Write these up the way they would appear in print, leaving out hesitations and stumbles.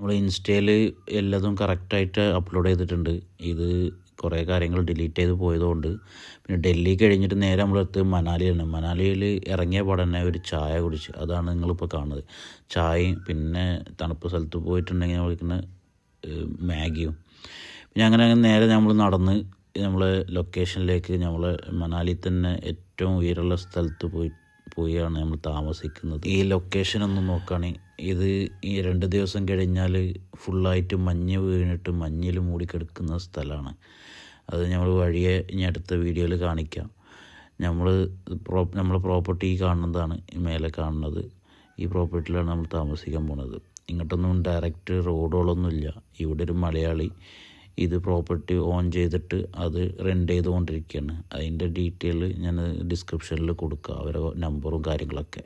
നമ്മൾ ഇൻസ്റ്റയിൽ എല്ലാതും കറക്റ്റായിട്ട് അപ്ലോഡ് ചെയ്തിട്ടുണ്ട്. ഇത് കുറേ കാര്യങ്ങൾ ഡിലീറ്റ് ചെയ്ത് പോയതുകൊണ്ട്. പിന്നെ ഡൽഹി കഴിഞ്ഞിട്ട് നേരെ നമ്മളെടുത്ത് മണാലിയാണ്. മണാലിയിൽ ഇറങ്ങിയ പാടെ ഒരു ചായ കുടിച്ച്, അതാണ് നിങ്ങളിപ്പോൾ കാണുന്നത്. ചായയും പിന്നെ തണുപ്പ് സ്ഥലത്ത് പോയിട്ടുണ്ടെങ്കിൽ നമ്മൾ കഴിക്കുന്ന മാഗിയും. പിന്നെ അങ്ങനെ നേരെ നമ്മൾ നടന്ന് നമ്മളെ ലൊക്കേഷനിലേക്ക്, നമ്മൾ മണാലിയിൽ തന്നെ ഏറ്റവും ഉയരമുള്ള സ്ഥലത്ത് പോയാണ് നമ്മൾ താമസിക്കുന്നത്. ഈ ലൊക്കേഷൻ ഒന്ന് നോക്കുകയാണെങ്കിൽ ഇത് ഈ 2 ദിവസം കഴിഞ്ഞാൽ ഫുള്ളായിട്ട് മഞ്ഞ് വീണിട്ട് മഞ്ഞിൽ മൂടിക്കിടക്കുന്ന സ്ഥലമാണ്. അത് നമ്മൾ വഴിയെ ഇനി അടുത്ത വീഡിയോയിൽ കാണിക്കാം. നമ്മളെ പ്രോപ്പർട്ടി കാണുന്നതാണ് മേലെ കാണുന്നത്. ഈ പ്രോപ്പർട്ടിയിലാണ് നമ്മൾ താമസിക്കാൻ പോകുന്നത്. ഇങ്ങോട്ടൊന്നും ഡയറക്റ്റ് റോഡുകളൊന്നുമില്ല. ഇവിടെ ഒരു മലയാളി ഇത് പ്രോപ്പർട്ടി ഓൺ ചെയ്തിട്ട് അത് റെൻ്റ് ചെയ്തുകൊണ്ടിരിക്കുകയാണ്. അതിൻ്റെ ഡീറ്റെയിൽ ഞാൻ ഡിസ്ക്രിപ്ഷനിൽ കൊടുക്കുക, അവരുടെ നമ്പറും കാര്യങ്ങളൊക്കെ.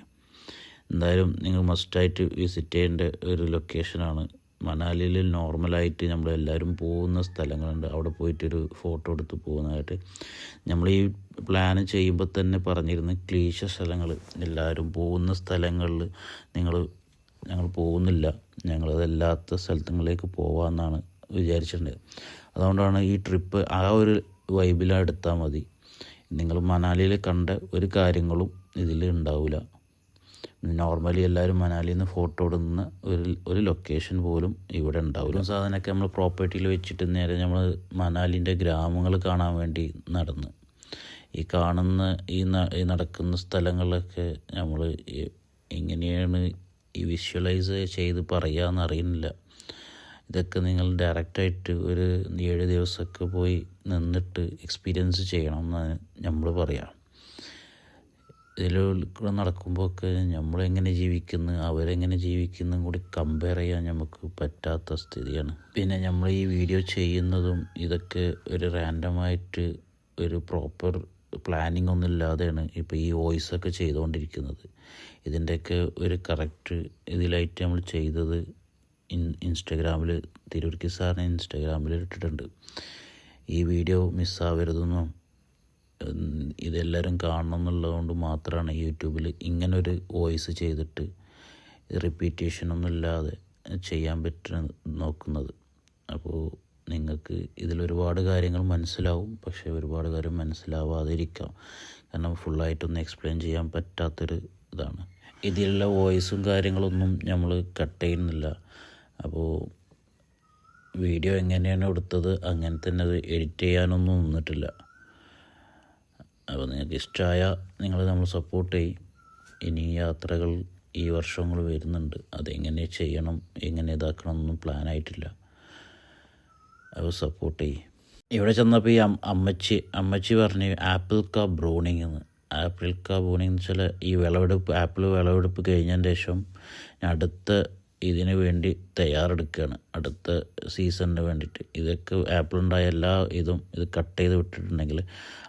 എന്തായാലും നിങ്ങൾ മസ്റ്റായിട്ട് വിസിറ്റ് ചെയ്യേണ്ട ഒരു ലൊക്കേഷനാണ്. മണാലിയിൽ നോർമലായിട്ട് നമ്മളെല്ലാവരും പോകുന്ന സ്ഥലങ്ങളുണ്ട്. അവിടെ പോയിട്ടൊരു ഫോട്ടോ എടുത്ത് പോകുന്നതായിട്ട് നമ്മൾ ഈ പ്ലാൻ ചെയ്യുമ്പോൾ തന്നെ പറഞ്ഞിരുന്നു. ക്ലീശ സ്ഥലങ്ങൾ, എല്ലാവരും പോകുന്ന സ്ഥലങ്ങളിൽ ഞങ്ങൾ പോകുന്നില്ല, ഞങ്ങളതല്ലാത്ത സ്ഥലങ്ങളിലേക്ക് പോകാമെന്നാണ് വിചാരിച്ചിട്ടുണ്ട്. അതുകൊണ്ടാണ് ഈ ട്രിപ്പ് ആ ഒരു വൈബിലാണ് എടുത്താൽ മതി. നിങ്ങൾ മണാലിയിൽ കണ്ട ഒരു കാര്യങ്ങളും ഇതിൽ ഉണ്ടാവില്ല. നോർമലി എല്ലാവരും മണാലിയിൽ നിന്ന് ഫോട്ടോ ഇടുന്ന ഒരു ലൊക്കേഷൻ പോലും ഇവിടെ ഉണ്ടാവില്ല. സാധനമൊക്കെ നമ്മൾ പ്രോപ്പർട്ടിയിൽ വെച്ചിട്ട് നേരെ നമ്മൾ മണാലിൻ്റെ ഗ്രാമങ്ങൾ കാണാൻ വേണ്ടി നടന്ന് ഈ കാണുന്ന ഈ നടക്കുന്ന സ്ഥലങ്ങളിലൊക്കെ നമ്മൾ എങ്ങനെയാണ് ഈ വിഷ്വലൈസ് ചെയ്ത് പറയാമെന്ന് അറിയുന്നില്ല. ഇതൊക്കെ നിങ്ങൾ ഡയറക്റ്റായിട്ട് ഒരു 7 ദിവസമൊക്കെ പോയി നിന്നിട്ട് എക്സ്പീരിയൻസ് ചെയ്യണം എന്നാണ് നമ്മൾ പറയാം. ഇതിലൂടെ നടക്കുമ്പോഴൊക്കെ നമ്മളെങ്ങനെ ജീവിക്കുന്നു അവരെങ്ങനെ ജീവിക്കുന്നതും കൂടി കമ്പയർ ചെയ്യാൻ നമുക്ക് പറ്റാത്ത സ്ഥിതിയാണ്. പിന്നെ നമ്മൾ ഈ വീഡിയോ ചെയ്യുന്നതും ഇതൊക്കെ ഒരു റാൻഡമായിട്ട് ഒരു പ്രോപ്പർ പ്ലാനിങ് ഒന്നും ഇല്ലാതെയാണ് ഇപ്പോൾ ഈ വോയിസൊക്കെ ചെയ്തുകൊണ്ടിരിക്കുന്നത്. ഇതിൻ്റെയൊക്കെ ഒരു കറക്റ്റ് ഇതിലായിട്ട് നമ്മൾ ചെയ്തത് ഇൻസ്റ്റഗ്രാമിൽ തിരൂർക്കി സാറിന് ഇൻസ്റ്റഗ്രാമിൽ ഇട്ടിട്ടുണ്ട്. ഈ വീഡിയോ മിസ്സാവരുതെന്നും ഇതെല്ലാവരും കാണണം എന്നുള്ളതുകൊണ്ട് മാത്രമാണ് യൂട്യൂബിൽ ഇങ്ങനൊരു വോയിസ് ചെയ്തിട്ട് റിപ്പീറ്റേഷനൊന്നും ഇല്ലാതെ ചെയ്യാൻ നോക്കുന്നത്. അപ്പോൾ നിങ്ങൾക്ക് ഇതിലൊരുപാട് കാര്യങ്ങൾ മനസ്സിലാവും, പക്ഷേ ഒരുപാട് കാര്യം മനസ്സിലാവാതിരിക്കാം. കാരണം ഫുള്ളായിട്ടൊന്നും എക്സ്പ്ലെയിൻ ചെയ്യാൻ പറ്റാത്തൊരു ഇതാണ്. ഇതിലുള്ള വോയിസും കാര്യങ്ങളൊന്നും നമ്മൾ കട്ട് ചെയ്യുന്നില്ല. അപ്പോൾ വീഡിയോ എങ്ങനെയാണ് എടുത്തത് അങ്ങനെ തന്നെ അത് എഡിറ്റ് ചെയ്യാനൊന്നും നിന്നിട്ടില്ല. അപ്പോൾ നിങ്ങൾക്ക് ഇഷ്ടമായ നമ്മൾ സപ്പോർട്ട് ചെയ്യും. ഇനി യാത്രകൾ ഈ വർഷങ്ങൾ വരുന്നുണ്ട്, അതെങ്ങനെ ചെയ്യണം എങ്ങനെ ഇതാക്കണം എന്നൊന്നും പ്ലാനായിട്ടില്ല. അപ്പോൾ സപ്പോർട്ട് ചെയ്യും. ഇവിടെ ചെന്നപ്പോൾ ഈ അമ്മച്ചി പറഞ്ഞ് ആപ്പിൾ കാ ബ്രൂണിങ് എന്ന്. ആപ്പിൾ കാ ബ്രൂണിങ് എന്ന് വെച്ചാൽ ഈ ആപ്പിൾ വിളവെടുപ്പ് കഴിഞ്ഞതിന് ശേഷം അടുത്ത ഇതിന് വേണ്ടി തയ്യാറെടുക്കുകയാണ്, അടുത്ത സീസണിന് വേണ്ടിയിട്ട്. ഇതൊക്കെ ആപ്പിളുണ്ടായ എല്ലാ ഇതും ഇത് കട്ട് ചെയ്ത് വിട്ടിട്ടുണ്ടെങ്കിൽ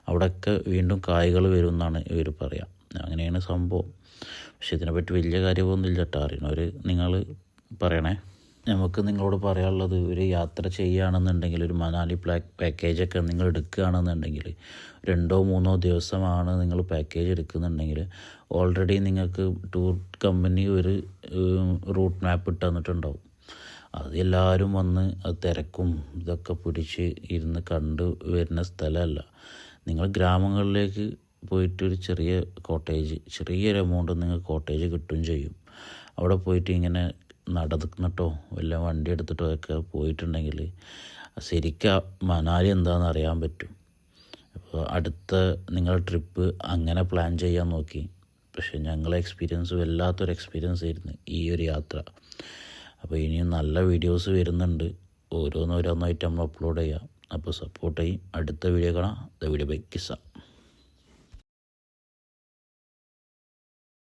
അവിടെയൊക്കെ വീണ്ടും കായ്കൾ വരും എന്നാണ് ഇവർ പറയാം. അങ്ങനെയാണ് സംഭവം. പക്ഷെ ഇതിനെപ്പറ്റി വലിയ കാര്യമൊന്നുമില്ല കേട്ടോ. അറിയണവർ നിങ്ങൾ പറയണേ. നമുക്ക് നിങ്ങളോട് പറയാനുള്ളത്, ഒരു യാത്ര ചെയ്യുകയാണെന്നുണ്ടെങ്കിൽ ഒരു മണാലി പാക്കേജൊക്കെ നിങ്ങൾ എടുക്കുകയാണെന്നുണ്ടെങ്കിൽ 2-3 ദിവസമാണ് നിങ്ങൾ പാക്കേജ് എടുക്കുന്നുണ്ടെങ്കിൽ ഓൾറെഡി നിങ്ങൾക്ക് ടൂർ കമ്പനി ഒരു റൂട്ട് മാപ്പ് ഇട്ട് തന്നിട്ടുണ്ടാവും. അത് എല്ലാവരും വന്ന് അത് തിരക്കും ഇതൊക്കെ പിടിച്ച് ഇരുന്ന് കണ്ട് വരുന്ന സ്ഥലമല്ല. നിങ്ങൾ ഗ്രാമങ്ങളിലേക്ക് പോയിട്ടൊരു ചെറിയൊരു എമൗണ്ട് നിങ്ങൾക്ക് കോട്ടേജ് കിട്ടുകയും ചെയ്യും. അവിടെ പോയിട്ട് ഇങ്ങനെ നടന്നിട്ടോ വല്ല വണ്ടി എടുത്തിട്ടോ ഒക്കെ പോയിട്ടുണ്ടെങ്കിൽ ശരിക്കും മണാലി എന്താണെന്ന് അറിയാൻ പറ്റും. അപ്പോൾ അടുത്ത നിങ്ങളുടെ ട്രിപ്പ് അങ്ങനെ പ്ലാൻ ചെയ്യാൻ നോക്കി. പക്ഷേ ഞങ്ങളെ എക്സ്പീരിയൻസ് വല്ലാത്തൊരു എക്സ്പീരിയൻസ് ആയിരുന്നു ഈ ഒരു യാത്ര. അപ്പോൾ ഇനിയും നല്ല വീഡിയോസ് വരുന്നുണ്ട്, ഓരോന്നായിട്ട് നമ്മൾ അപ്ലോഡ് ചെയ്യാം. അപ്പോൾ സപ്പോർട്ട് ചെയ്യും. അടുത്ത വീഡിയോ കാണാം. The video bye കിസ്സ.